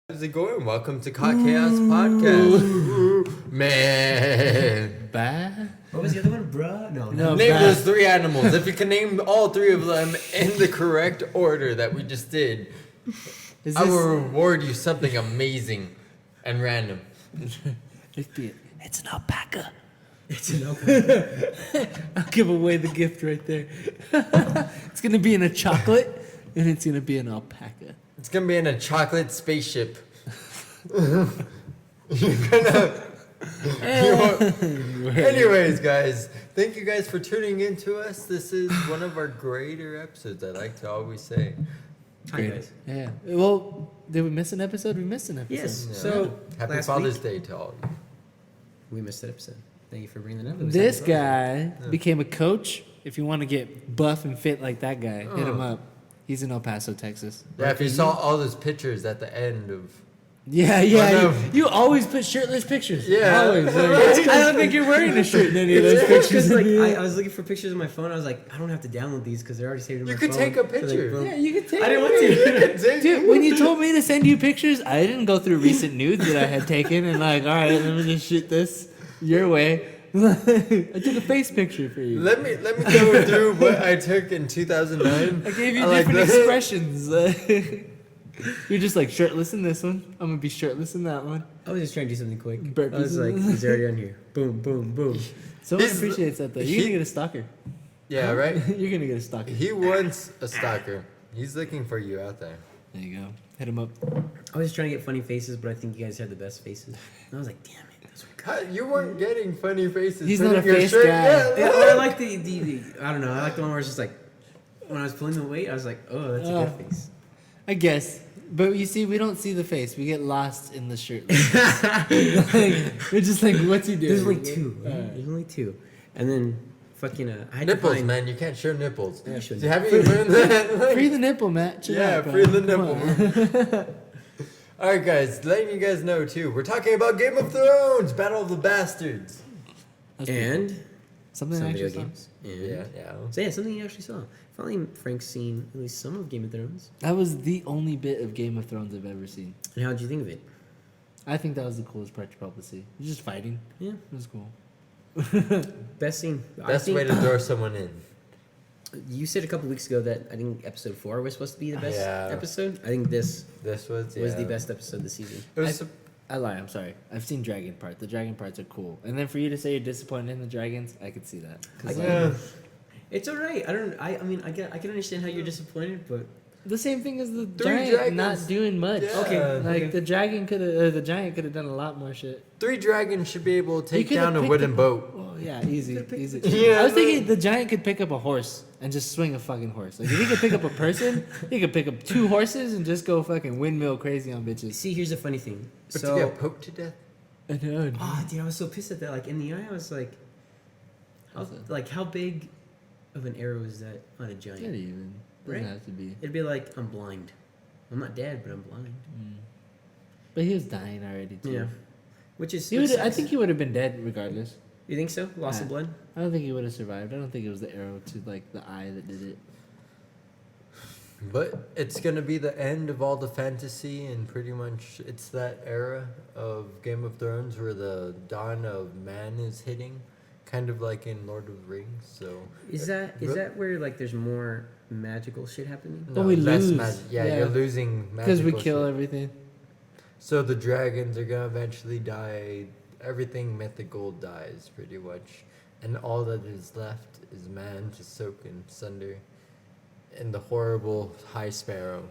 How's it going? Welcome to Caught Chaos Podcast. Man. Bad? What was the other one? Bruh? No. Name those three animals. If you can name all three of them in the correct order that we just did, I will reward you something amazing and random. It's an alpaca. It's an alpaca. I'll give away the gift right there. It's going to be in a chocolate, and it's going to be an alpaca. It's going to be in a chocolate spaceship. You're gonna... Anyways, guys, thank you guys for tuning in to us. This is one of our greater episodes, I like to always say. Hi, guys. Yeah. Well, did we miss an episode? We missed an episode. Yes. Yeah. So, Happy last Father's week, Day to all of you. we missed that episode. Thank you for bringing that up. It was This happy guy became a coach. If you want to get buff and fit like that guy, hit him up. He's in El Paso, Texas. Yeah, if you saw all those pictures at the end of... Yeah. no. You always put shirtless pictures. Yeah. Always. Like, I don't think you're wearing a shirt in any of those Because pictures. I was looking for pictures on my phone. I was like, I don't have to download these because they're already saved in my You phone. could take a So, like, picture. boom. Yeah, you can take I didn't want to. Dude, when you told me to send you pictures, I didn't go through recent nudes that I had taken and like, all right, let me just shoot this your way. I took a face picture for you. Let me go through what I took in 2009. I gave you like different that. expressions. You're just like shirtless in this one. I'm gonna be shirtless in that one. I was just trying to do something quick. Burpees. I was like, he's already on here. Boom, boom, boom. Someone He's- appreciates that though. You're he- gonna get a stalker. Yeah, right? You're gonna get a stalker. He wants a stalker. He's looking for you out there. There you go. Hit him up. I was just trying to get funny faces, but I think you guys had the best faces. And I was like, damn it. Those were good. You weren't getting funny faces. He's putting not a your face shirt- guy. Yeah, I like the I don't know. I like the one where it's just like, when I was pulling the weight, I was like, oh, that's a good face. I guess. But you see, we don't see the face. We get lost in the shirt. Like, we're just like, what's he doing? There's only two. Alright. There's only two. And then fucking I had to Nipples, find, man. You can't show nipples. Yeah, shouldn't. So have you learned that? Like- Free the nipple, Matt. Chill yeah, out, bro. free the Come nipple. on. Alright, guys. Letting you guys know, too. We're talking about Game of Thrones. Battle of the Bastards. That's pretty cool. and Something some I video actually saw. games. And Yeah. So yeah, something you actually saw. Finally, Frank's seen at least some of Game of Thrones. That was the only bit of Game of Thrones I've ever seen. And how did you think of it? I think that was the coolest part you probably see. You're just fighting. Yeah, It was cool. best scene. I Best think way to throw someone in. you said a couple weeks ago that I think episode 4 was supposed to be the best Yeah. episode. I think this This was the best episode this season. It was I lie. I'm sorry. I've seen Dragon part. The Dragon parts are cool. And then for you to say you're disappointed in the dragons, I could see that. 'Cause, yeah. It's alright. I mean, I can understand how you're disappointed, but the same thing as the Three giant dragons. not doing much. Yeah. Okay. Like okay. the dragon could have, the giant could have done a lot more shit. 3 dragons should be able to He take could've down a picked wooden up boat. Oh yeah, easy. Yeah, I was but- thinking the giant could pick up a horse and just swing a fucking horse. Like if he could pick up a person, he could pick up 2 horses and just go fucking windmill crazy on bitches. see, here's the funny thing. But So, to get poked to death? I know. oh, dude, I was so pissed at that. Like in the eye, I was like, how big of an arrow is that on a Not giant? even. Doesn't Right? have to be. It'd be like I'm blind. I'm not dead, but I'm blind. But he was dying already too. Yeah, which is. He which would. I sucks. think he would have been dead regardless. You think so? Loss of Yeah. blood. I don't think he would have survived. I don't think it was the arrow to like the eye that did it. But it's gonna be the end of all the fantasy, and pretty much it's that era of Game of Thrones where the dawn of man is hitting, kind of like in Lord of the Rings. So Is that where like there's more magical shit happening? But we less lose. Yeah, Yeah. you're losing Because we magical kill shit. everything. So the dragons are gonna eventually die. Everything mythical dies pretty much, and all that is left is man just soaking sunder. And the horrible High Sparrow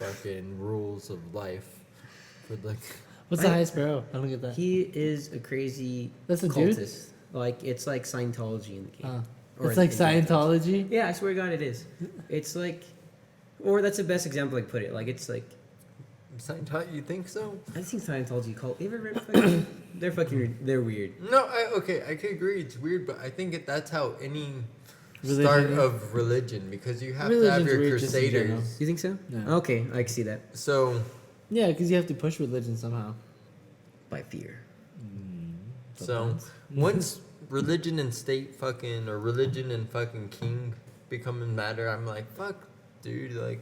fucking rules of life for like What's the Right. high sparrow? I don't get that. He is a crazy That's a dude? cultist. Like it's like Scientology in the game. Or It's in- like in Game of Thrones. Scientology. Yeah, I swear to God, it is. It's like, or that's the best example I could put it. Like it's like Scientology. You think so? I think Scientology cult. You ever read? They're weird. No, I could agree. It's weird, but I think that's how any Religion start is. of religion, because you have to Religion's have your weird just in general. crusaders. You think so? Yeah. Okay, I can see that. So Yeah, because you have to push religion somehow. By fear. so once religion and state fucking or religion and fucking king becoming matter, I'm like, fuck, dude, like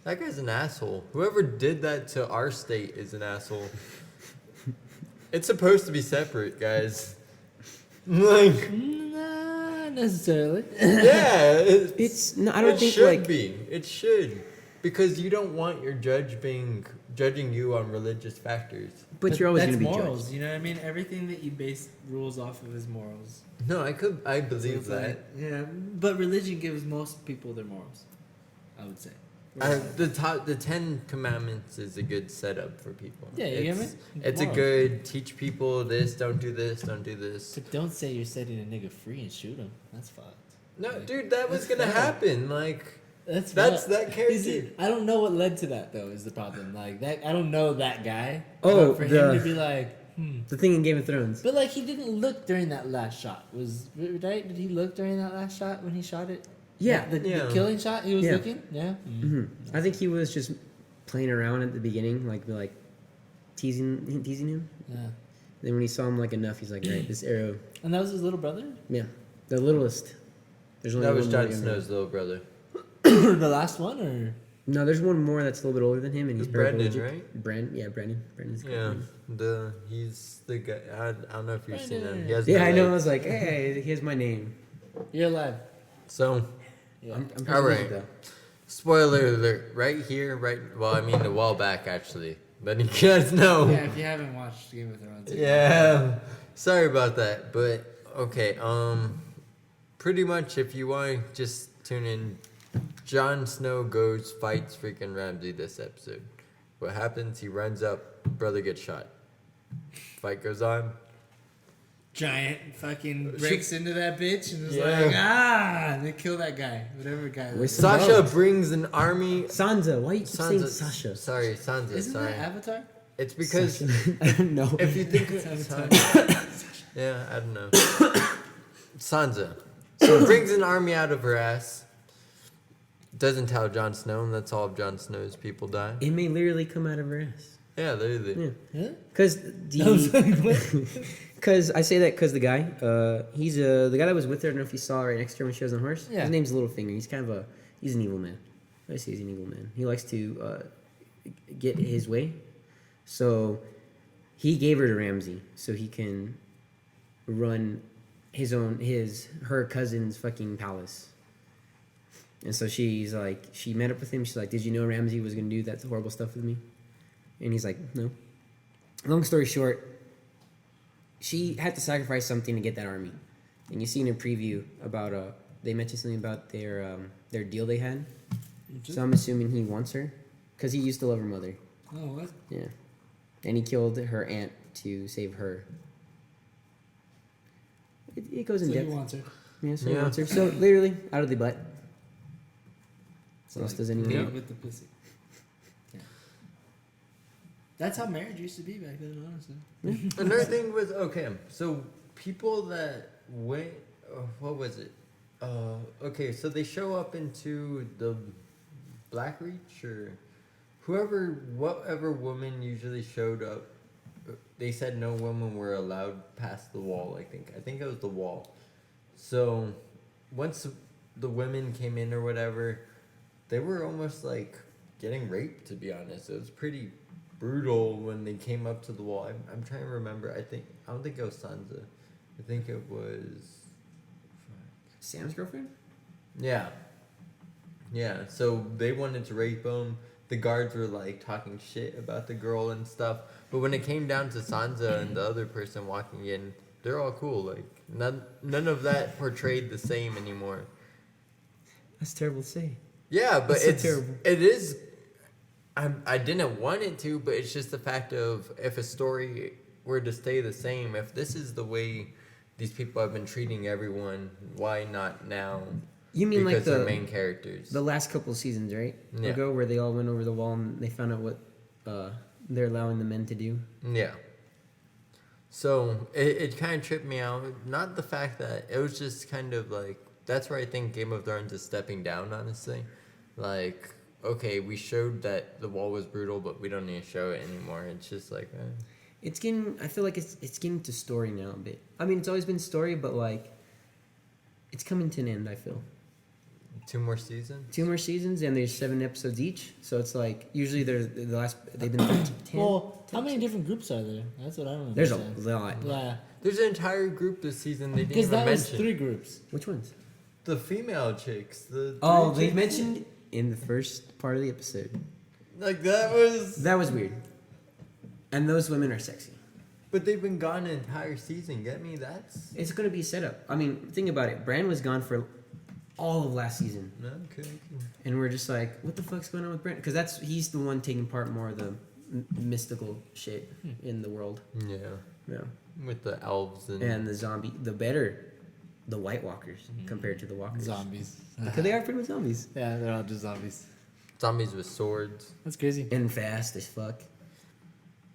That guy's an asshole. Whoever did that to our state is an asshole. It's supposed to be separate, guys. Like, Not necessarily. yeah, It's no, I don't it think should like be. It should, because you don't want your judge judging you on religious factors. but you're always that's going to be morals. judged. You know what I mean? Everything that you base rules off of is morals. No, I So believe it's that. like, yeah, but religion gives most people their morals. I would say. The 10 Commandments is a good setup for people. Yeah, you get me? It's a Morals. good teach people this, don't do this, don't do this. But don't say you're setting a nigga free and shoot him. That's fucked. No, dude, that was That's gonna fine. happen. Like, That's That's fucked. that character. You see, I don't know what led to that though. Is the problem like that? I don't know that guy. Oh, But for him to be like, The thing in Game of Thrones. But like he didn't look during that last shot. Was right? Did he look during that last shot when he shot it? Yeah. The Yeah. killing shot. He was Yeah. looking. Yeah. hmm I think he was just playing around at the beginning, like teasing him. Yeah. Then when he saw him like enough, he's like, right, this arrow. And that was his little brother. Yeah, the littlest. There's only that was one more Jon younger. Snow's little brother. The last one, or No, there's one more that's a little bit older than him, and he's It's Brendan, paraplegic. right? Brandon. Brandon's Yeah, he's the guy. I don't know if you've seen him. Brandon. He has Yeah, no I know. I legs. was like, hey, here's my name. you're alive. So, Yeah. I'm All paraplegic right. though. spoiler alert! Right here, well, I mean a while back actually, but you guys know. Yeah. If you haven't watched Game of Thrones. Yeah, sorry about that, but okay. Pretty much, if you want, to just tune in. Jon Snow fights freaking Ramsay this episode. What happens? He runs up, brother gets shot. Fight goes on. Giant fucking breaks into that bitch and is Yeah. like, and they kill that guy, whatever guy. that Where's is. Sa- Sasha brings an army. Sansa. Why you keep saying Sansa, Sasha? Sorry, Sansa. Isn't sorry. that Avatar? It's because Sasha. I don't know. if you think It's yeah, I don't know. Sansa. So brings an army out of her ass. Doesn't tell Jon Snow, and that's all of Jon Snow's people die. It may literally come out of her ass. Yeah, literally. Yeah. Huh? Because I was like, what? Because I say that because the guy, he's the guy that was with her. I don't know if you saw right next to her when she was on the horse. Yeah. His name's Littlefinger. He's kind of he's an evil man. I say he's an evil man. He likes to get his way. So he gave her to Ramsay so he can run her cousin's fucking palace. And so she's like, she met up with him. She's like, did you know Ramsay was gonna do that horrible stuff with me? And he's like, no. Long story short, she had to sacrifice something to get that army. And you see in a preview about they mentioned something about their deal they had. So I'm assuming he wants her because he used to love her mother. Oh, what? Yeah, and he killed her aunt to save her. It goes in So he depth. wants her. Yeah, so he Yeah. wants her. So literally out of the butt. So What else like, does anyone deal know? with the pussy. Yeah. That's how marriage used to be back then, honestly. Another thing was so people that went, what was it? Okay, so they show up into the Black Reach or whatever woman usually showed up. They said no women were allowed past the wall. I think it was the wall. So once the women came in or whatever, they were almost like getting raped. To be honest, it was pretty brutal when they came up to the wall. I'm trying to remember. I don't think it was Sansa. I think it was. Sam's girlfriend? Yeah. Yeah. So they wanted to rape him. The guards were like talking shit about the girl and stuff. But when it came down to Sansa and the other person walking in, they're all cool. Like none of that portrayed the same anymore. That's terrible to say. Yeah, but That's so terrible. It is. I didn't want it to, but it's just the fact of if a story were to stay the same, if this is the way these people have been treating everyone, why not now? You mean Because like they're the main characters. the last couple of seasons, right? Yeah. Ago, where they all went over the wall and they found out what they're allowing the men to do. Yeah. So it kind of tripped me out. Not the fact that it was just kind of like that's where I think Game of Thrones is stepping down. Honestly, like okay, we showed that the wall was brutal, but we don't need to show it anymore. It's just like. It's getting. I feel like it's getting to story now a bit. I mean, it's always been story, but like, it's coming to an end. I feel. 2 more seasons. 2 more seasons, and there's 7 episodes each. So it's like usually they're the last. They've been 10. Well, how many different groups are there? That's what I don't know. There's a lot. Yeah, There's an entire group this season they didn't because even that was mention. 3 groups. Which ones? The female chicks. The Oh, 3 they chicks. mentioned in the first part of the episode. Like that was. That was weird. And those women are sexy. But they've been gone an entire season. Get me? That's. It's gonna be set up. I mean, think about it. Bran was gone for all of last season, Okay. and we're just like, what the fuck's going on with Bran? Because he's the one taking part more of the mystical shit in the world. Yeah. Yeah. With the elves and. And the White Walkers compared to the Walkers. Zombies. Because they are pretty much zombies. Yeah, they're all just zombies. Zombies with swords. That's crazy. And fast as fuck.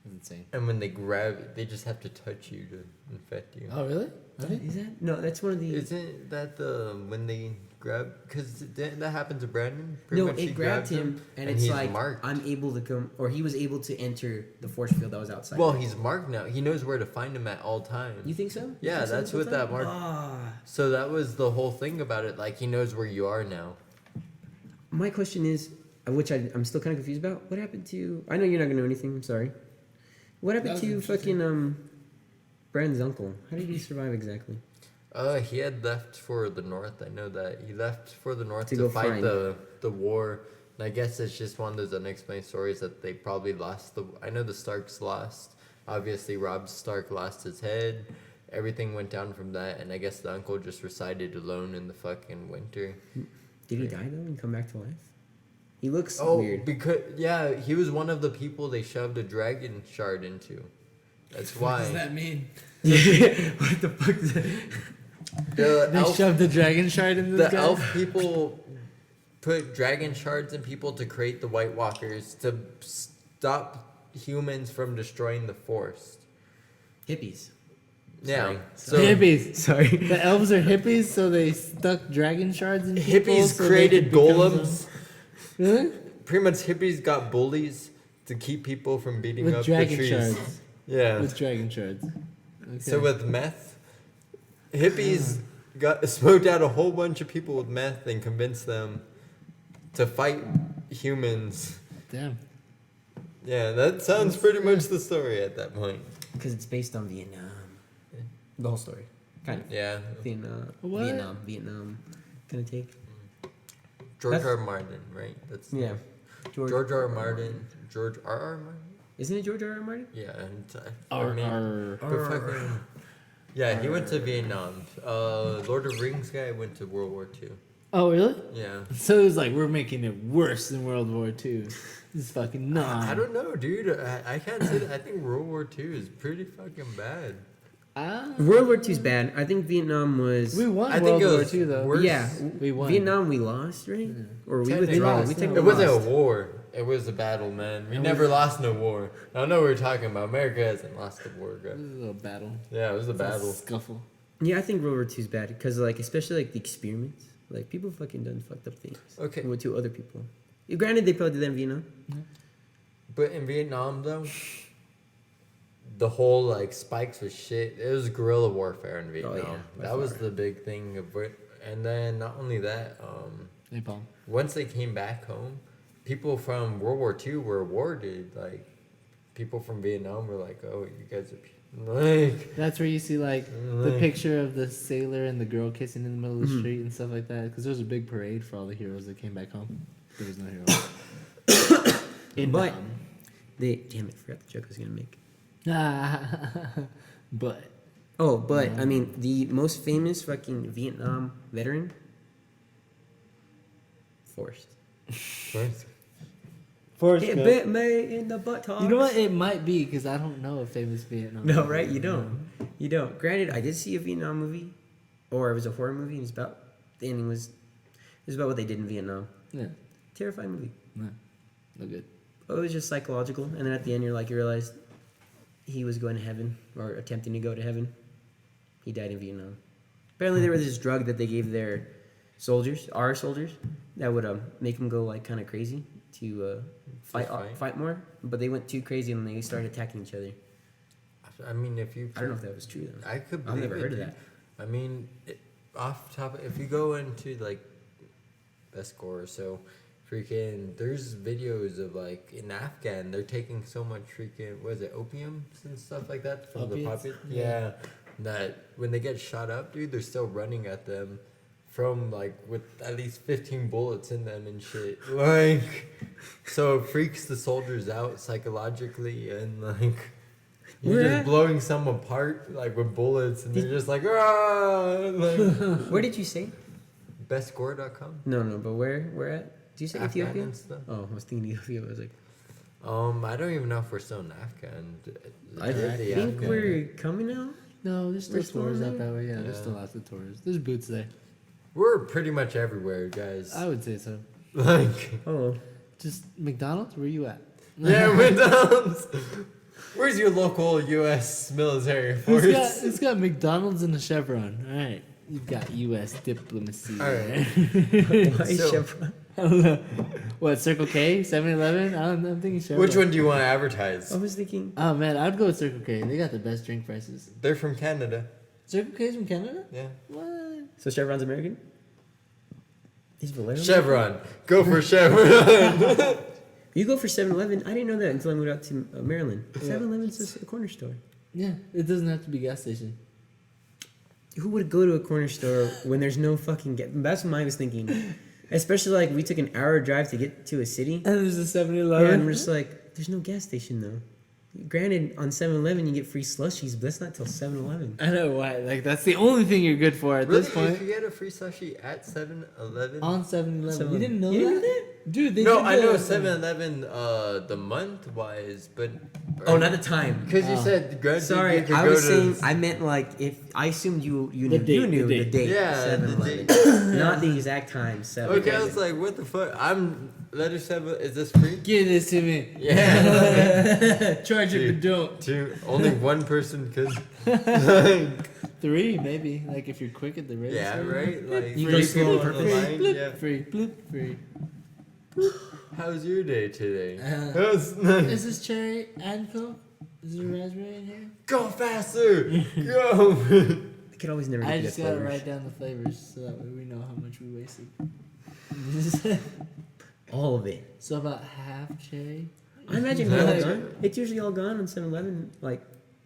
That's insane. And when they grab, they just have to touch you to infect you. Oh, really? Really? Is that? No, that's one of the. Isn't that the when they grab? Because that happened to Brandon. No, He it grabbed him, and it's he's like marked. I'm able to come, or he was able to enter the force field that was outside. Well, he's marked now. He knows where to find him at all times. You think so? You Yeah, think so that's this what whole that time? mark. Ah. So that was the whole thing about it. Like he knows where you are now. My question is, which I'm still kind of confused about. What happened to? I know you're not gonna know anything. I'm sorry. What happened That to was fucking Brand's uncle? How did he survive exactly? He had left for the north. I know that he left for the north To to, go fight find- the war. And I guess it's just one of those unexplained stories that they probably lost the. I know the Starks lost. Obviously, Robb Stark lost his head. Everything went down from that, and I guess the uncle just resided alone in the fucking winter. Did he die though and come back to life? He looks Oh, weird. because yeah, he was one of the people they shoved a dragon shard into. That's What does why. that mean? What the fuck? Is that? The They elf, shoved the dragon shard in this the guy? elf people put dragon shards in people to create the White Walkers to stop humans from destroying the forest. Hippies. Yeah. Sorry. So hippies. Sorry. The elves are hippies, so they stuck dragon shards in people. hippies so they created could become golems. them. Really? Pretty much hippies got bullies to keep people from beating With up dragon the trees. shards. Yeah. With dragon shards. Okay. So with meth, hippies got smoked out a whole bunch of people with meth and convinced them to fight humans. Damn. Yeah, that sounds pretty much the story at that point. Because it's based on Vietnam. The whole story. Kind of. Yeah, What? Vietnam kind of take. George That's- R. Martin, right? That's Yeah. George R. R. Martin. George R. R. Martin. Isn't it George R. R. Martin? Yeah, and Arr, I mean, arr. but fucking- yeah, he went to Vietnam. Lord of the Rings guy went to World War II. Oh, really? Yeah. So it was like, we're making it worse than World War II. This is fucking I don't know, dude. I can't say that. I think World War II is pretty fucking bad. World War II's bad. I think Vietnam was. We won I World think it War was II, though. worse. Yeah. We won. Vietnam we lost, right? Or we Technically. withdrew. lost, We no. technically It wasn't lost. a war. It was a battle, man. We never lost no war. I don't know what we're talking about. America hasn't lost a war, This guys. is a battle. Yeah, it was a It's a battle. scuffle. Yeah, I think World War II's bad because, like, especially like the experiments. Like, people fucking done fucked up things. Okay. With two other people. Granted, they probably did that in Vietnam. But in Vietnam, though, the whole like spikes was shit. It was guerrilla warfare in Vietnam. yeah, by That was far. the big thing of it. And then not only that, Napalm. once they came back home, people from World War II were awarded. Like people from Vietnam were like, "Oh, you guys are like." That's where you see like the Like- picture of the sailor and the girl kissing in the middle of the Mhm. street and stuff like that. Because there was a big parade for all the heroes that came back home. There was no heroes. But damn it, I forgot the joke I was gonna make. but Oh, but I mean, the most famous fucking Vietnam veteran, Forrest. Forrest It Gump. bit me in the buttock. You know what? It might be because I don't know a famous Vietnam. No, movie. right? You don't. You don't. Granted, I did see a Vietnam movie, or it was a horror movie, and it's about the ending was about what they did in Vietnam. Yeah. Terrifying movie. No. No good. It was just psychological, and then at the end, you realize he was going to heaven or attempting to go to heaven. He died in Vietnam. Apparently, there was this drug that they gave their soldiers, our soldiers, that would make them go like kind of crazy to fight more. But they went too crazy and they started attacking each other. I mean, if you. I don't know if that was true though. I could. I've Believe never it, heard of dude. that. I mean, off topic, if you go into like best score. So, freaking, there's videos of like in Afghan, they're taking so much freaking, what is it, opiums and stuff like that from the Opiates? poppy. Yeah. Yeah, that when they get shot up, dude, they're still running at them from like with at least 15 bullets in them and shit. Like, so it freaks the soldiers out psychologically and like. You're Where just at? blowing some apart like with bullets, and they're just like, ah! Like, Where did you say? bestscore.com. No, but where at? Did you say Afghan Ethiopia? and stuff. Oh, I was thinking Ethiopia. I was like, I don't even know if we're still in Afghan. I The think Afghan- we're coming out. No, there's still We're still tours there? out that way. Yeah, there's Yeah. still lots of tours. There's boots there. We're pretty much everywhere, guys. I would say so. Like, Oh, Just McDonald's. Where you at? yeah, McDonald's. Where's your local U.S. military force? It's got McDonald's and a Chevron. All right, you've got U.S. diplomacy. All right. why So- Chevron? I don't know. What, Circle K, 7-Eleven? I'm thinking Chevron. Which one do you want to advertise? I was thinking. Oh man, I'd go with Circle K. They got the best drink prices. They're from Canada. Circle K's from Canada? Yeah. What? So Chevron's American? Is Valero? Chevron. Go for Chevron. You go for 7-Eleven. I didn't know that until I moved out to Maryland. Yeah. 7-Eleven's just a corner store. Yeah, it doesn't have to be gas station. Who would go to a corner store when there's no fucking gas? That's what I was thinking. Especially like we took an hour drive to get to a city. And there's a Yeah, 7-Eleven. and we're just like, there's no gas station though. Granted, on 7-Eleven you get free slushies, but that's not till 7-Eleven. I know why. Like that's the only thing you're good for at Really? this point. You can get a free sushi at 7-Eleven? On 7-Eleven. You 7-Eleven. didn't know You that? didn't know Dude, they No, did I the- know 7-Eleven the month wise, but Oh, not the time. because you Oh. said granted Sorry, you could I go was to saying I meant like if I assumed you The knew date, you knew the the date. Yeah, the 7-Eleven. Not the exact time. 7. Okay, I was like, what the fuck? I'm letter 7. Is this free? Give this to me. Yeah. Charge it, but don't. Two. Only one person could. 3 maybe. Like if you're quick at the register. Yeah, right. Like You three go slow people on on the purpose? line. Bloop, Yeah. free. Bloop, free. How's your day today? Is How's nice. this cherry and Coke? Is there raspberry in here? Go faster! Go! I could always never get I the just good gotta flavors. write down the flavors so that way we know how much we wasted. All of it. So about half cherry. I imagine it's all gone. It's usually all gone on 7-Eleven. Like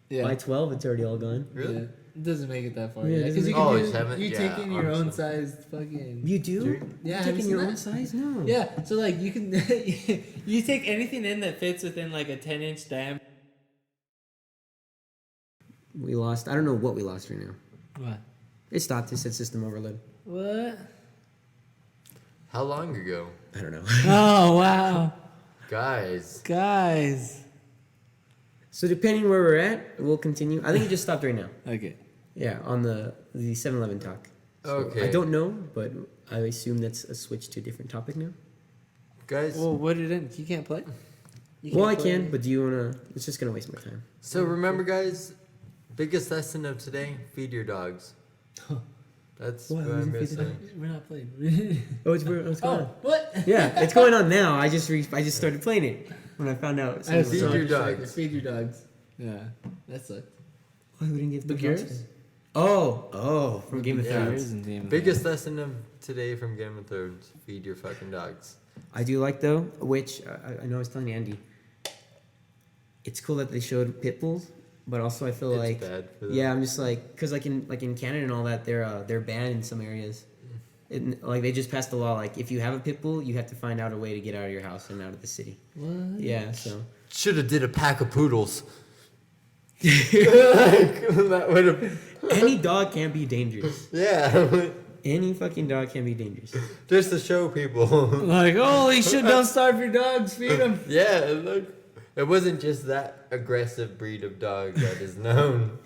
Yeah. by 12, it's already all gone. Really? Yeah. It doesn't make it that far. Yeah, it Yeah, doesn't because you make- can Oh, do, it's haven't- you yeah, take in your own honestly. sized fucking. You do? Dude. Yeah, You have you taking seen your that? own size? No. Yeah, so like you can you take anything in that fits within like a 10-inch diameter. We lost. I don't know what we lost right now. What? It stopped. It said system overload. What? How long ago? I don't know. Oh wow, Guys. guys. So depending where we're at, we'll continue. I think it just stopped right now. Okay. Yeah, on the 7-Eleven talk. So Okay. I don't know, but I assume that's a switch to a different topic now. Guys. Well, what did it? You can't play. You Well, I can't play? can, but do you wanna? It's just gonna waste my time. So remember, guys, biggest lesson of today: feed your dogs. That's Why what would I'm you gonna feed the say. We're not playing. Oh, it's going oh, on. what? Yeah, it's going on now. I just started playing it when I found out. I Feed saw your it. dogs. Feed your dogs. Yeah, that sucked. Why we didn't get the But dogs? yours? Oh, from Game of Yeah. Thrones. Biggest lesson of today from Game of Thrones: feed your fucking dogs. I do like though, which I know I was telling Andy. It's cool that they showed pit bulls, but also I feel It's like bad for them. yeah, I'm just like because like in Canada and all that they're banned in some areas. Like they just passed a law like if you have a pit bull, you have to find out a way to get out of your house and out of the city. What? Yeah, so Should have did a pack of poodles. That would have. any dog can be dangerous. Yeah. Any fucking dog can be dangerous. Just to show people. Like, holy shit! Don't starve your dogs. Feed them. Yeah, look. It wasn't just that aggressive breed of dog that is known.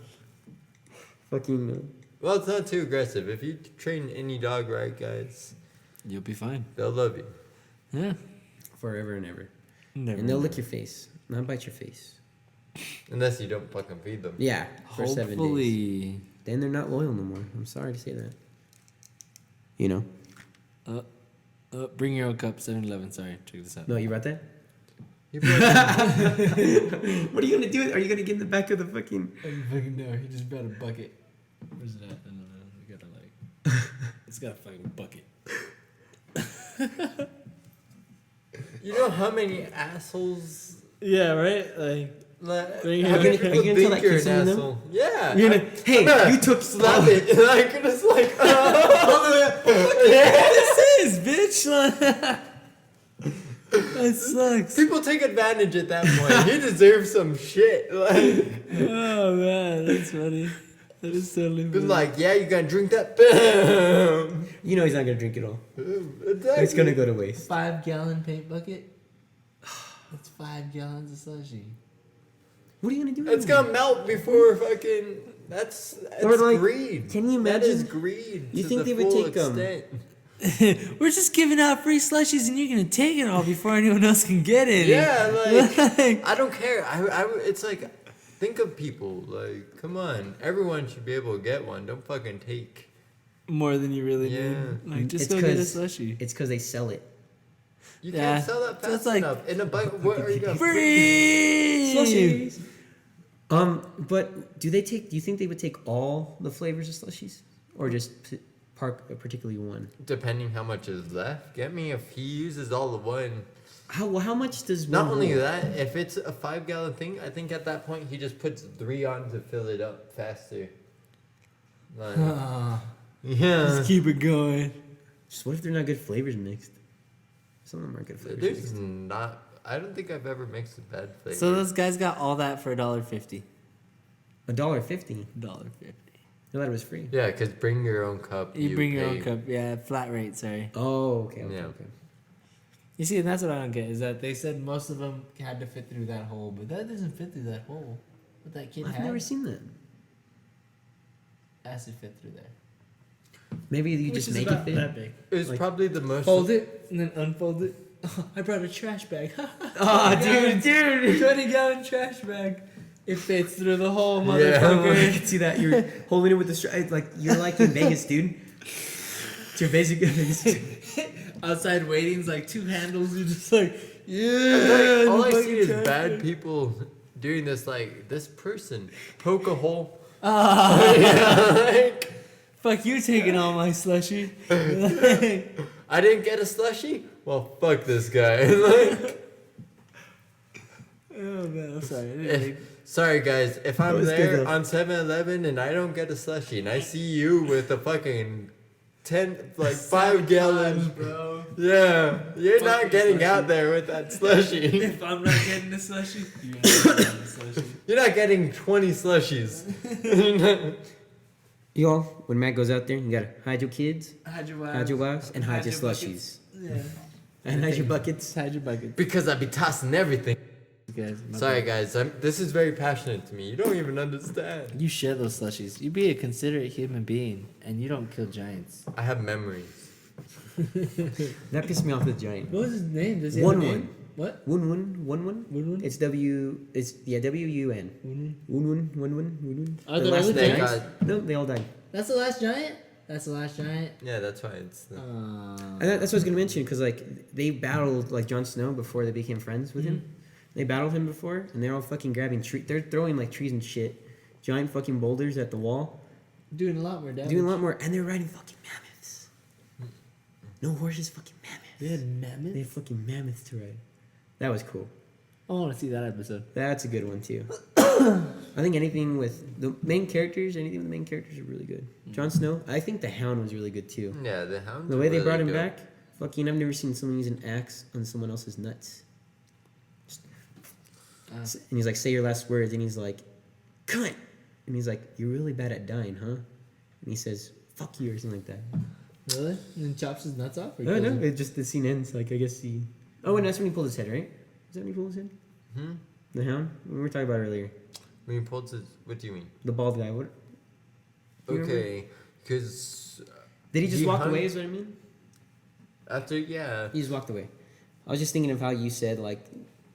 Fucking Well, it's not too aggressive. If you train any dog right, guys, You'll be fine. they'll love you. Yeah. forever and ever. Never. And they'll lick your face, not bite your face. Unless you don't fucking feed them. Yeah, for 7 days. Hopefully. Then they're not loyal no more. I'm sorry to say that. You know? Bring your own cup. 7-Eleven. Sorry. Check this out. No, you brought that? You brought- What are you gonna do? Are you gonna get in the back of the fucking? I don't fucking know. He just brought a bucket. Where's it at? I don't know. We gotta like. It's got a fucking bucket. You know how many assholes? Yeah, right. Like, Are you how many gonna- are you people gonna tell think that you're kid an some of them? asshole? Yeah. You're gonna, hey, you took slap it. And I could just like, yeah. This is bitch. That sucks. People take advantage at that point. He deserves some shit. Like, Oh man, that's funny. That is totally been funny. like, yeah, you gotta drink that. Bam. You know he's not gonna drink it all. Exactly. It's gonna go to waste. 5-gallon paint bucket. That's 5 gallons of slushy. What are you gonna do? It's gonna melt before fucking. That's Or, like, greed. can you That is imagine- greed. You to think the they would full take, extent. We're just giving out free slushies and you're gonna take it all before anyone else can get it. Yeah, like Like- I don't care. It's like, think of people. Like, come on, everyone should be able to get one. Don't fucking take. More than you really Yeah. need. Like, just It's go get a 'cause- slushie. It's because they sell it. You Yeah, can't sell that so fast it's like- enough. In a bike, what are you gonna? Free Slushies. But do you think they would take all the flavors of slushies, or just particularly one? Depending how much is left, get me if he uses all the one. How much does Not one only hold? that, if it's a 5-gallon thing, I think at that point he just puts 3 on to fill it up faster. Like, yeah. Just keep it going. Just what if they're not good flavors mixed? Some of them are good flavors There's mixed. not. I don't think I've ever mixed a bad flavor. So those guys got all that for $1.50. $1.50. $1.50. I thought it was free. Yeah, because bring your own cup. You bring your own pay. cup. Yeah, flat rate. Sorry. Oh, okay. Yeah. Okay. You see, and that's what I don't get is that they said most of them had to fit through that hole, but that doesn't fit through that hole. What that kid I've had never seen that. has to fit through there. Maybe you just make it fit. big. It was Like- probably the most. Fold it and then unfold it. Oh, I brought a trash bag. Oh, dude. 20-gallon trash bag. It fits through the hole, Yeah. I motherfucker. can see that you're holding it with the like you're like in Vegas, dude. It's your basic Vegas. Outside waiting's like 2 handles. You're just like, yeah. Like, all I the see is fucking bad trash bag. people doing this. Like this person, poke a hole. Ah, Yeah, like, fuck you taking all my slushy. I didn't get a slushie. Well, fuck this guy. Like, Oh man, I'm sorry. sorry guys, if I'm was good, there though. on 7-Eleven and I don't get a slushie, and I see you with a fucking 5 gallon. bro. Yeah, you're not Fucking getting slushie. out there with that slushie. If I'm not getting a slushy, you're not getting a slushy. You're not getting 20 slushies. Y'all, when Matt goes out there, you gotta hide your kids, Hide your wives. hide your wives, and hide your buckets. slushies. Yeah. And hide your buckets. Hide your buckets. Because I be tossing everything. Guys, my Sorry bad. guys, this is very passionate to me. You don't even understand. You share those slushies. You be a considerate human being, and you don't kill giants. I have memories. That pissed me off with Giant. What was his name? Does he One have a one. name? What? Wun. Wun? It's W. It's W-U-N. Wun. Are The there last other Thank giants? God. No, they all died. That's the last giant. That's the last giant. Yeah, that's why it's. The, And that's what I was gonna mention because like they battled like Jon Snow before they became friends with him. They battled him before, and they're all fucking grabbing trees. They're throwing like trees and shit, giant fucking boulders at the wall, Doing a lot more damage. doing a lot more, and they're riding fucking mammoths. No horses, fucking mammoths. They had mammoths. They have fucking mammoths to ride. That was cool. I want to see that episode. That's a good one too. I think anything with the main characters, anything with the main characters are really good. Jon Snow, I think the Hound was really good too. yeah, the hounds. The are way they really brought him dope. back, fucking, I've never seen someone use an axe on someone else's nuts. And he's like, say your last words, and he's like, cunt. And he's like, you're really bad at dying, huh? And he says, fuck you, or something like that. Really? And then chops his nuts off? Or No, kills no, him? it just, the scene ends, like, I guess he... Oh, and that's when he pulled his head, right? Is that when he pulled his head? Hmm? The Hound? We were talking about it earlier. When you pulled his, what do you mean? The bald guy, what? You remember? Okay, because Did he just He walk hung- away, is what I mean? after He just walked away. I was just thinking of how you said, like,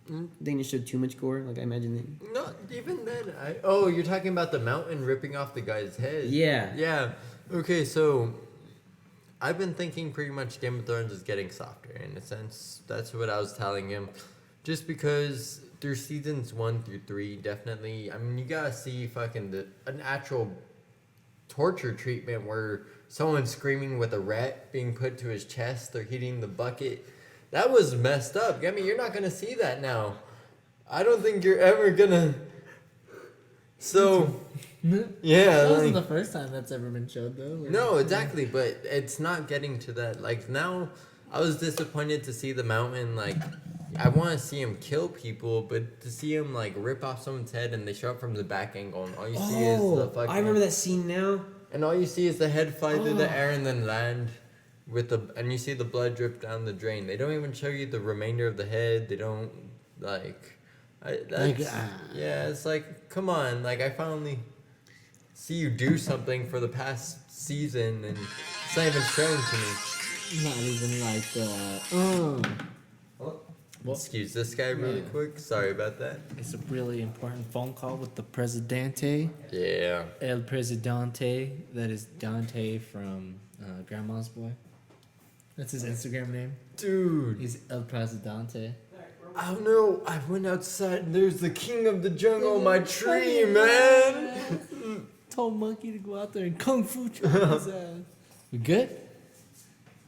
they didn't show too much gore. Like, I imagine that... not even then. Oh, you're talking about the mountain ripping off the guy's head. Yeah. Yeah. Okay, so I've been thinking pretty much Game of Thrones is getting softer in a sense. That's what I was telling him. Just because through seasons 1 through 3, definitely. I mean, you gotta see fucking an actual torture treatment where someone screaming with a rat being put to his chest or hitting the bucket. That was messed up. I mean, you're not gonna see that now. I don't think you're ever gonna. So, yeah, That like, wasn't the first time that's ever been showed, though. no, exactly, but it's not getting to that. Like now, I was disappointed to see the mountain. Like, I want to see him kill people, but to see him like rip off someone's head and they show up from the back angle, and all you see is the fucking. I remember that scene now. And all you see is the head fly through the air and then land with and you see the blood drip down the drain. They don't even show you the remainder of the head. They don't yeah, it's like, come on, like I finally see you do something for the past season and it's not even shown to me. Not even like Well, Excuse this guy really yeah. quick. Sorry about that. it's a really important phone call with the Presidente. Yeah. El Presidente. That is Dante from Grandma's Boy. That's his Instagram name. Dude. He's El Presidente. I don't know. I went outside and there's the king of the jungle on my tree, man. Told Monkey to go out there and kung fu chop his ass. We good?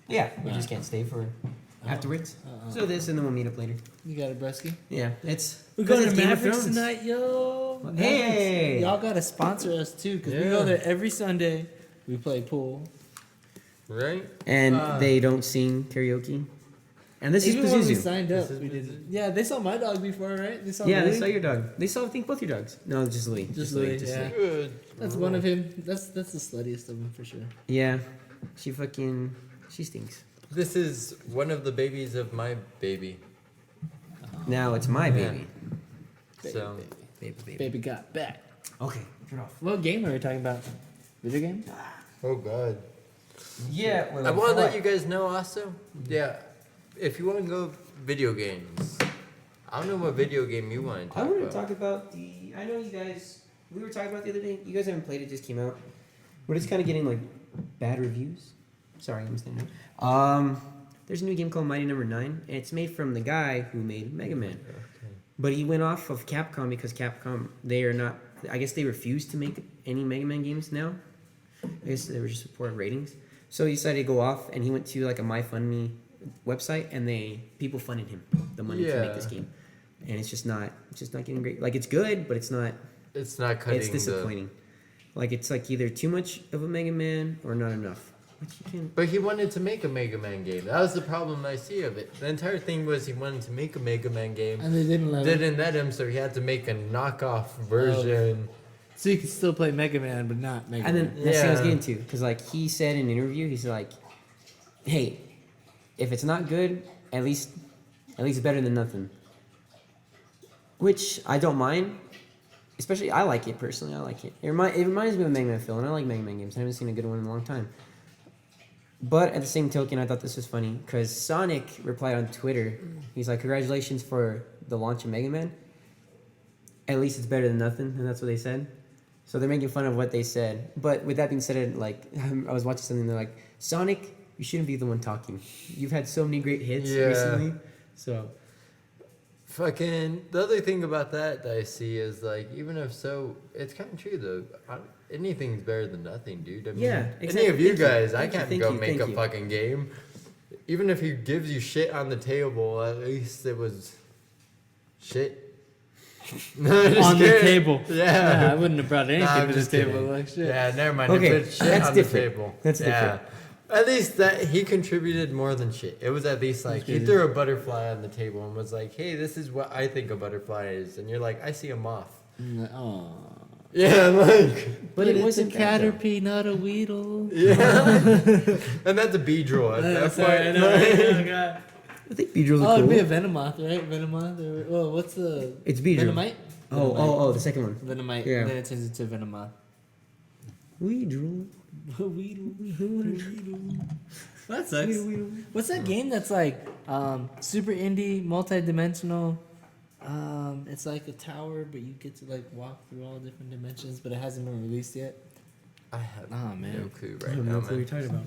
Yeah, we just can't stay for afterwards. So this, and then we'll meet up later. You got a brusky? Yeah, it's We're going to it's Game of Mavericks Thrones. tonight, yo. Well, hey! Y'all got to sponsor us too, because we Yeah. go there every Sunday. We play pool. Right? And they don't sing karaoke. And this Even is when we Pazuzu. signed up, This is we Pazuzu. did. Yeah, they saw my dog before, right? They saw Yeah, they Louis? saw your dog. They saw, I think, both your dogs. No, just Louis. Just Louis, Just yeah. Louis. Good. That's one of him. That's the sluttiest of them for sure. Yeah, she stinks. This is one of the babies of my baby. Now it's my baby. So, Baby got back. Okay, turn off. What game are we talking about? Video game? oh god. Yeah, I want to let you guys know also. Yeah, if you want to go video games, I don't know what video game you want to I talk want to about. talk about the. I know you guys. We were talking about the other day. You guys haven't played it; just came out. We're just kind of getting like bad reviews. Sorry, I'm saying that. There's a new game called Mighty Number 9. And it's made from the guy who made Mega Man. But he went off of Capcom because Capcom, they are not. I guess they refuse to make any Mega Man games now. I guess they were just poor ratings. So he decided to go off, and he went to like a MyFundMe website, and people funded him the money to make this game. And it's just not getting great. Like it's good, but it's not. It's not cutting. It's disappointing. Like it's like either too much of a Mega Man or not enough. Which you can. But he wanted to make a Mega Man game. That was the problem I see of it. The entire thing was he wanted to make a Mega Man game. And they didn't let him. Didn't let him, so he had to make a knockoff version. So you can still play Mega Man, but not Mega And Man. then that's what I was Yeah. getting to, because like he said in an interview, he's like, "Hey, if it's not good, at least better than nothing." Which I don't mind, especially I like it personally. I like it. It reminds me of Mega Man feel, and I like Mega Man games. I haven't seen a good one in a long time. But at the same token, I thought this was funny because Sonic replied on Twitter. He's like, "Congratulations for the launch of Mega Man. At least it's better than nothing," and that's what they said. So they're making fun of what they said. But with that being said, like I was watching something, they're like, "Sonic, you shouldn't be the one talking. You've had so many great hits Yeah. recently." So Fucking the other thing about that I see is like, even if so, it's kind of true though. Anything's better than nothing, dude. I mean, Yeah, any exactly. of you Thank you. guys, I Thank you, can't thank go you, make thank a you. fucking game. Even if he gives you shit on the table, at least it was shit. No, just On the kidding. table. Yeah. Nah, I wouldn't have brought anything I'm to this just table. kidding. Like shit. Yeah, never mind. Okay, If it's shit that's on different. the table. That's different. At least that he contributed more than shit. It was at least like he threw a butterfly on the table and was like, "Hey, this is what I think a butterfly is," and you're like, "I see a moth." Oh. Yeah, like. But it it was a isn't bad, though. caterpie, not a weedle. Yeah. And that's a beedrill. At that Sorry, I point. know. Like- Oh, God. I think Beedrills Oh, are it'd cool. be a Venomoth, right? Venomoth? Or, well, what's the... It's Beedrill. Venomite? Oh, the second one. Venomite. Yeah. And then it turns into Venomoth. Weedrill. That sucks. What's that game that's like super indie, multi-dimensional? It's like a tower, but you get to like walk through all different dimensions, but it hasn't been released yet. I have Oh, man. no clue I right don't now, know what you're man. talking about.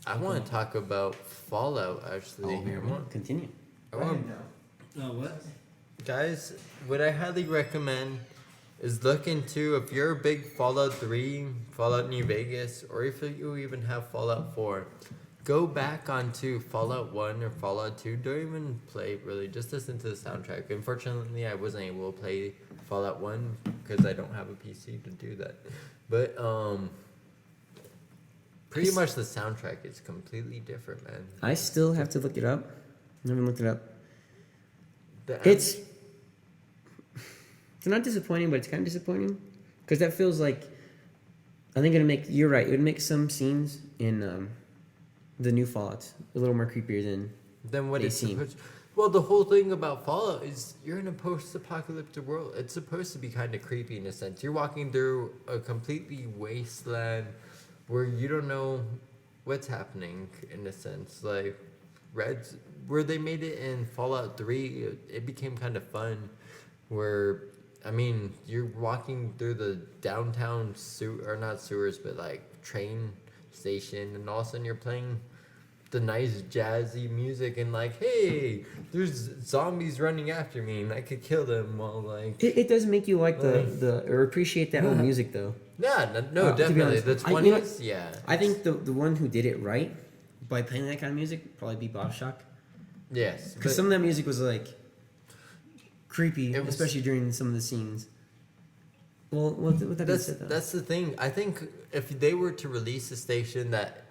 I want to talk about Fallout actually. Continue. I want, Oh, what? guys, would I highly recommend is look into, if you're a big Fallout 3, Fallout New Vegas, or if you even have Fallout 4, go back onto Fallout 1 or Fallout 2. Don't even play, really. Just listen to the soundtrack. Unfortunately, I wasn't able to play Fallout 1 because I don't have a PC to do that. But, pretty much the soundtrack is completely different, man. I still have to look it up. I haven't looked it up. The It's not disappointing, but it's kind of disappointing because that feels like I think you're right. It would make some scenes in the new Fallouts a little more creepier than what they it's seem. supposed. Well, the whole thing about Fallout is you're in a post-apocalyptic world. It's supposed to be kind of creepy in a sense. You're walking through a completely wasteland where you don't know what's happening in a sense. Like Reds, where they made it in Fallout 3, it became kind of fun. Where, I mean, you're walking through the downtown or not sewers, but like train station, and all of a sudden you're playing the nice jazzy music, and like, hey, there's zombies running after me, and I could kill them while like. It does make you like the or appreciate that old music though. Yeah, no, definitely the 20s. Yeah, I think the one who did it right by playing that kind of music would probably be Bob Shock. Yes, Because some of that music was like creepy, especially during some of the scenes. Well, what that being said, though. That's the thing. I think if they were to release a station that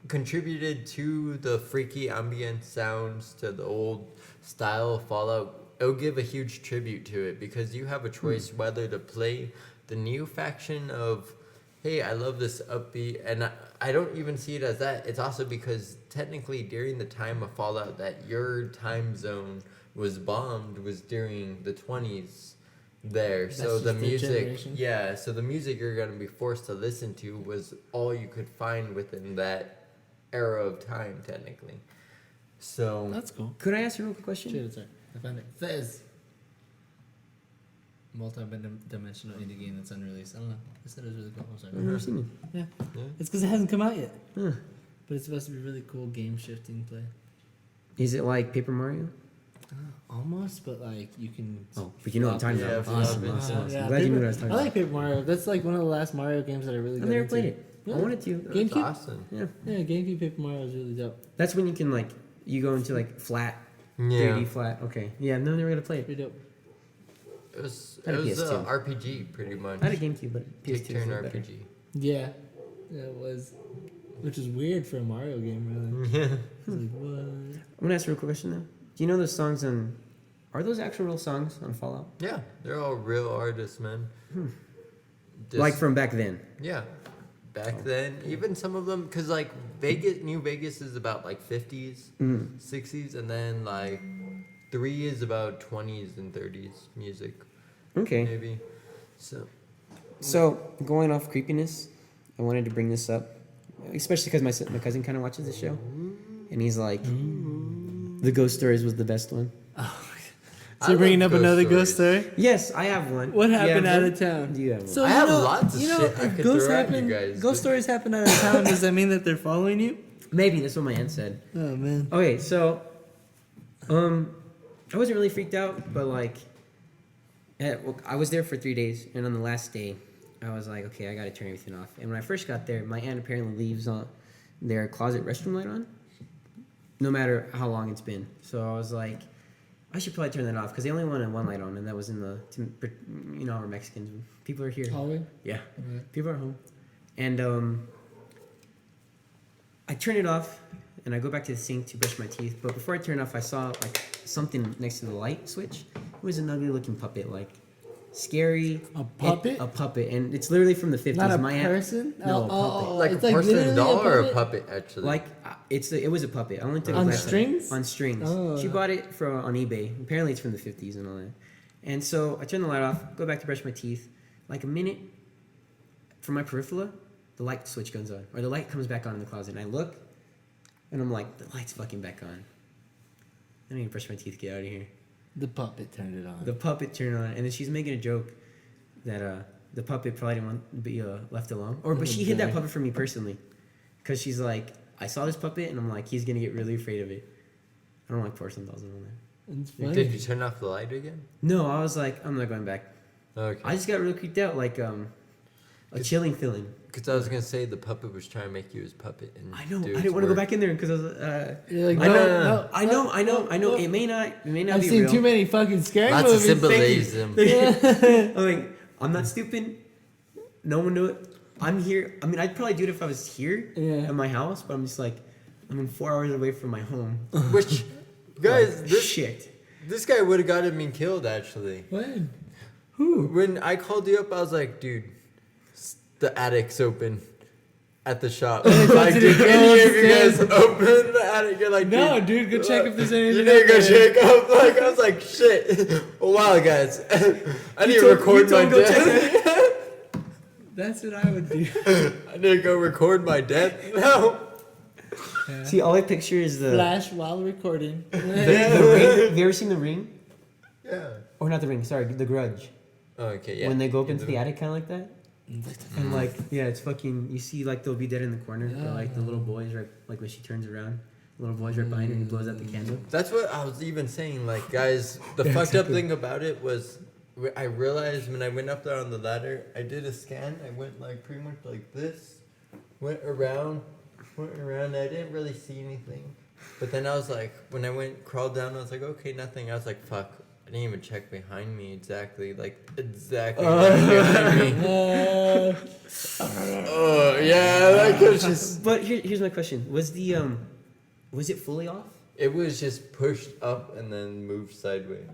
contributed to the freaky ambient sounds, to the old style of Fallout, it would give a huge tribute to it, because you have a choice whether to play the new faction of, hey, I love this upbeat, and I don't even see it as that. It's also because technically during the time of Fallout that your time zone was bombed was during the 20s there. That's so the just their music, generation. yeah, so the music you're going to be forced to listen to was all you could find within that era of time technically. So That's cool. Could I ask you a real quick question? Shit, sorry. I found it. Fez. Multi-dimensional indie game that's unreleased. I don't know. I said it was really cool. I'm sorry. I've never seen it. Yeah. Yeah. It's because it hasn't come out yet. Huh. But it's supposed to be really cool game shifting play. Is it like Paper Mario? Almost, but like you can. Oh, but you know what I'm talking Yeah, about. flop Awesome, it. awesome. Yeah, I'm glad you knew what I was I talking like about. Paper Mario. That's like one of the last Mario games that I really I've got never into. played it. Yeah. I wanted to. that's GameCube? awesome. Yeah. Yeah, GameCube Paper Mario is really dope. That's when you can like you go into like flat, Yeah. 3D flat. Okay. Yeah, I've never gonna play it. Pretty dope. It was I had a a PS2. RPG pretty much. I had a GameCube, but Take PS2 turn was better. RPG. Yeah. Yeah, it was. Which is weird for a Mario game, really. Yeah. It's like, what? I'm gonna ask you a real quick question though. Do you know those songs on? Are those actual real songs on Fallout? Yeah, they're all real artists, man. Just- Like from back then? yeah, back then, even some of them, cause like New Vegas is about like 50s, 60s, and then like 3 is about 20s and 30s music, Okay. maybe. So So going off creepiness, I wanted to bring this up, especially because my cousin kind of watches the show, and he's like, the ghost stories was the best one. So you're bringing up another ghost story? Yes, I have one. What You happened have out one? of town? Do you have one? So I you have know, lots of you know, shit I if could ghosts throw at you happen, guys, ghost but- stories happen out of town. Does that mean that they're following you? Maybe that's what my aunt said. Oh man. Okay, so, I wasn't really freaked out, but like, I was there for 3 days, and on the last day, I was like, okay, I gotta turn everything off. And when I first got there, my aunt apparently leaves on their closet restroom light on, no matter how long it's been. So I was like, I should probably turn that off because they only wanted one light on, and that was in the, you know, we're Mexicans. People are here. Hallway? Yeah, Right. people are home, and I turn it off, and I go back to the sink to brush my teeth. But before I turn it off, I saw like something next to the light switch. It was an ugly looking puppet, like scary. A puppet? A puppet, and it's literally from the 50s. Not a My aunt- person? No, a puppet. like a it's like porcelain literally doll a or a puppet? puppet actually? Like it was a puppet. I only took a On glance at it. strings? On strings. Oh. She bought it on eBay. Apparently, it's from the 50s and all that. And so I turn the light off, go back to brush my teeth. Like a minute from my peripheral, the light switch goes on, or the light comes back on in the closet. And I look, and I'm like, the light's fucking back on. I need to brush my teeth, get out of here. The puppet turned it on. The puppet turned on, and then she's making a joke that the puppet probably didn't want to be left alone. But she hid that Okay. puppet from me personally, because she's like, I saw this puppet, and I'm like, he's gonna get really afraid of it. I don't like porcelain dolls and all that. It's funny. Did you turn off the light again? No, I was like, I'm not going back. Okay. I just got really creeped out, like a chilling feeling. Because I was gonna say the puppet was trying to make you his puppet. And I know. do I its didn't want to go work. back in there because I was. You're like, I know. no, I know. I know. no. It may not. It may not I've be seen real. too many fucking scary Lots of movies. symbolism. I'm like, I'm not stupid. No one knew it. I'm here. I mean, I'd probably do it if I was here at my house, but I'm just like, I'm 4 hours away from my home. Which, guys, this shit. this guy would have gotten me killed actually. When? Who? When I called you up, I was like, dude, the attic's open at the shop. Like, did any of you guys open the attic? You're like, No, dude, go check if there's anything. You didn't go up there. check up. Like, I was like, shit. Wow, guys. I need to record my death. That's what I would do. I need to go record my death now. Yeah. See, all I picture is the Flash while recording. the ring. Have you ever seen The Ring? Yeah. Or not The Ring. Sorry, The Grudge. Oh, okay, yeah. When they go up into the attic, kind of like that. And like, yeah, it's fucking. You see, like they'll be dead in the corner, but like the little boys, right, like when she turns around, the little boys right behind her, and he blows out the candle. That's what I was even saying. Like, guys, the Yeah, fucked up exactly. thing about it was I realized when I went up there on the ladder, I did a scan. I went like pretty much like this, went around. I didn't really see anything. But then I was like, when I crawled down, I was like, okay, nothing. I was like, fuck. I didn't even check behind me exactly behind me. Oh yeah, that was just. But here's my question: was it fully off? It was just pushed up and then moved sideways.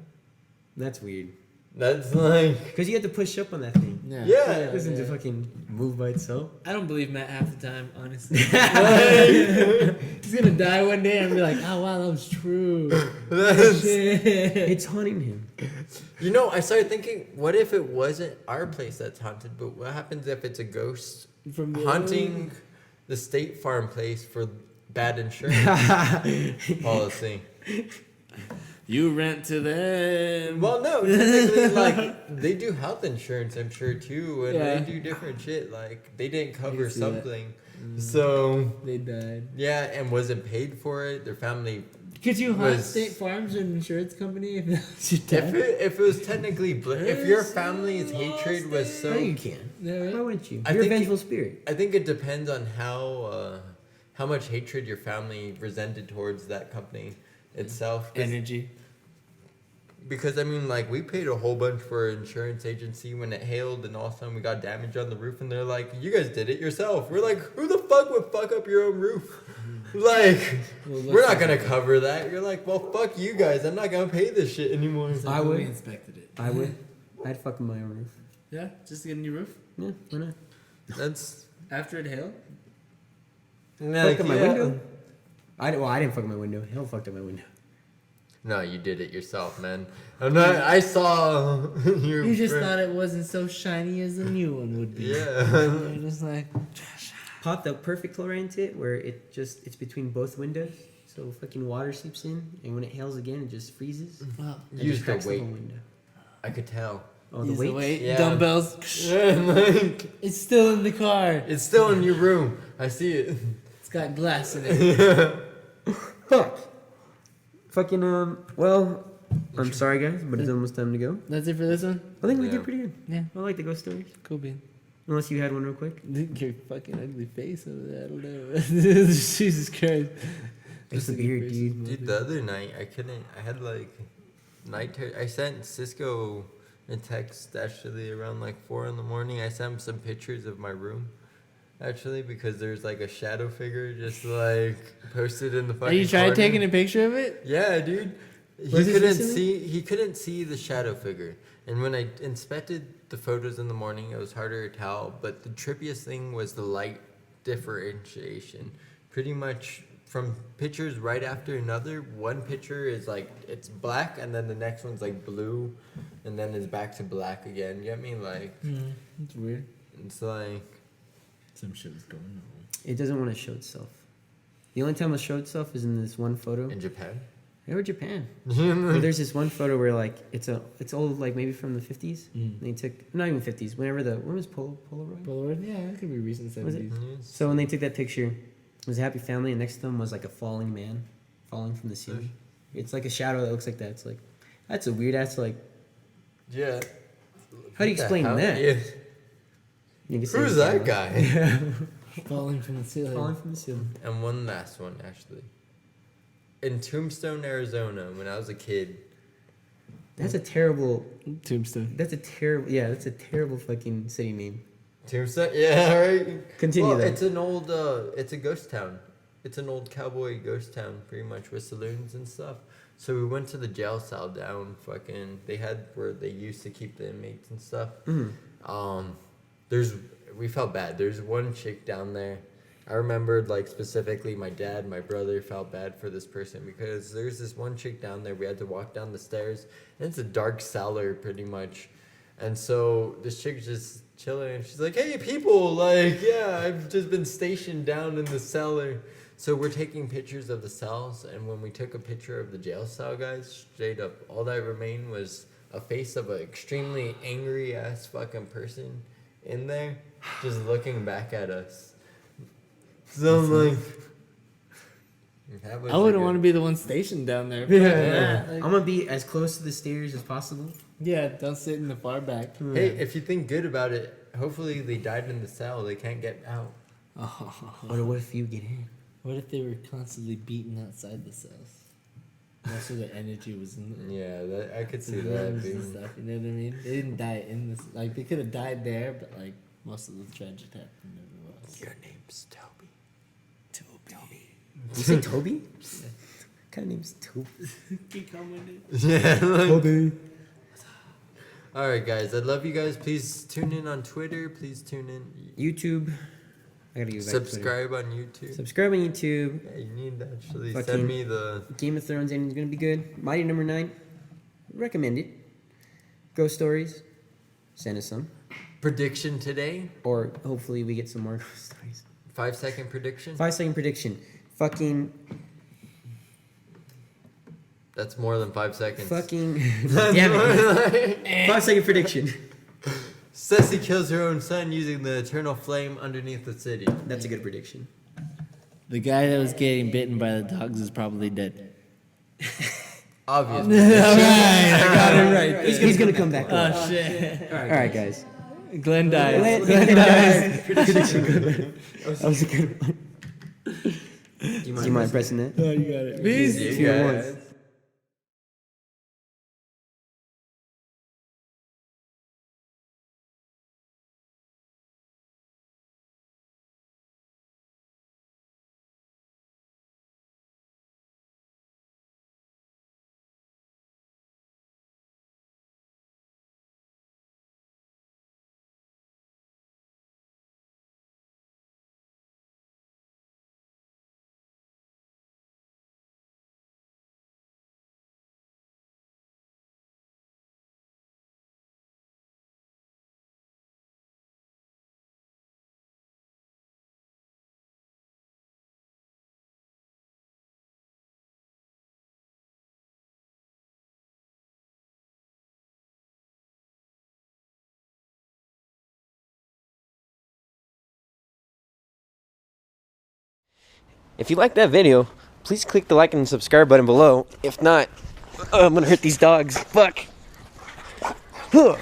That's weird. That's like. Because you had to push up on that thing. Yeah. It doesn't just fucking move by itself. I don't believe Matt half the time, honestly. He's gonna die one day and be like, oh wow, that was true. That's, Shit. It's haunting him. you know, I started thinking, what if it wasn't our place that's haunted, but what happens if it's a ghost From the haunting the State Farm place for bad insurance policy? You rent to them. Well, no, technically, like, they do health insurance, I'm sure, too, and Yeah. they do different shit. Like, they didn't cover see that. something. So, They died. yeah, and wasn't paid for it. Their family. Could you hunt Was- State Farm's an insurance company if that was your If dad? it was technically. If your family's hatred was so. No, you can't. Yeah, right? Why wouldn't you? I You're a think vengeful spirit. I think it depends on how much hatred your family resented towards that company itself. 'Cause- Energy. Because I mean, like, we paid a whole bunch for an insurance agency when it hailed, and all of a sudden we got damage on the roof, and they're like, "You guys did it yourself." We're like, "Who the fuck would fuck up your own roof?" Like, Well, we're not gonna cover that. You're like, "Well, fuck you guys. I'm not gonna pay this shit anymore." I would. We inspected it. I would. I'd fuck my own roof. Yeah, just to get a new roof Yeah, why not? That's after it hailed. Fuck up my window. I didn't fuck up my window. Hell fucked up my window. No, you did it yourself, man. I'm not. I saw your. You just friend- thought it wasn't so shiny as the new one would be. Yeah. You're just like, Pop the perfect color into it where it's between both windows, so fucking water seeps in, and when it hails again, it just freezes. well, It Use just the cracks weight. whole window. I could tell. Oh, use the weight. Yeah. dumbbells. Yeah, like, It's still in the car. it's still in your room. I see it. It's got glass in it. Fuck. Fucking well, I'm sorry guys, but it's almost time to go. That's it for this one. I think we Yeah. did pretty good. Yeah, I like the ghost stories. cool bean. Unless you had one real quick. Your fucking ugly face over there. I don't know. Jesus Christ. It's the beard, dude. Dude, the other night I had like I sent Cisco a text actually around like 4 in the morning. I sent him some pictures of my room. Actually, because there's like a shadow figure just like posted in the fucking Are you trying corner. taking a picture of it? Yeah, dude. Was it recently? He couldn't see the shadow figure. And when I inspected the photos in the morning, it was harder to tell, but the trippiest thing was the light differentiation. Pretty much from pictures right after another, one picture is like it's black and then the next one's like blue and then it's back to black again. You get me? Like It's weird. it's like Some shit was going on. It doesn't want to show itself. The only time it'll show itself is in this one photo. in Japan. Or Japan. But there's this one photo where like it's old, like maybe from the 50s. They took not even 50s. When was Polaroid? Polaroid? Yeah, that could be recent Was it? 70s. Yes. So when they took that picture, it was a happy family, and next to them was like a falling man, falling from the ceiling. It's like a shadow that looks like that. It's like that's a weird ass like. Yeah. How do you explain that? Yeah. You can say Who's it's that Dallas. guy? Falling from the ceiling. Falling from the ceiling. And one last one, actually. In Tombstone, Arizona, when I was a kid. That's a terrible. Tombstone. That's a terrible. Yeah, that's a terrible fucking city name. Tombstone? Yeah, right? Continue Well, though. it's an old, it's a ghost town. It's an old cowboy ghost town, pretty much, with saloons and stuff. So we went to the jail cell down, they had where they used to keep the inmates and stuff. Mm-hmm. We felt bad. There's one chick down there. I remembered, like, specifically my dad, my brother felt bad for this person because there's this one chick down there. We had to walk down the stairs, and it's a dark cellar, pretty much. And so this chick's just chilling, and she's like, hey, people, like, yeah, I've just been stationed down in the cellar. So we're taking pictures of the cells, and when we took a picture of the jail cell, guys, straight up, all that remained was a face of an extremely angry-ass fucking person in there, just looking back at us. So I'm like... I wouldn't want to be the one stationed down there. Yeah. Like, I'm gonna be as close to the stairs as possible. yeah, don't sit in the far back. Hey, if you think good about it, hopefully they died in the cell. They can't get out. What if you get in? What if they were constantly beaten outside the cells? Most of the energy was in the Yeah, I could see rooms that. and Being... stuff. You know what I mean? They didn't die in this. Like they could have died there, but like most of the tragic happened everywhere else. Your name's Toby. You say Toby? What kind of name's Toby? Keep coming. Yeah. Like... Toby. All right, guys. I love you guys. Please tune in on Twitter. Please tune in. YouTube. I gotta get back to Twitter. Subscribe on YouTube. Subscribe on YouTube. Yeah, you need to actually Fucking send me the... Game of Thrones ending is gonna be good. Mighty Number 9. Recommend it. Ghost stories. Send us some. prediction today. Or hopefully we get some more ghost stories. 5-second prediction. 5-second prediction. Fucking. That's more than 5 seconds. Fucking. Damn it. 5-second prediction. Cersei kills her own son using the eternal flame underneath the city. That's a good prediction. The guy that was getting bitten by the dogs is probably dead. Obviously. Alright, I got it right. He's gonna come back. Oh shit. Alright, guys. Glenn dies. Glenn dies. Prediction good. That was a good one. Do you mind pressing that? Oh, you got it. Peace. See you 2 at guys. once. If you liked that video, please click the like and subscribe button below. If not, I'm gonna hurt these dogs. Fuck. Huh.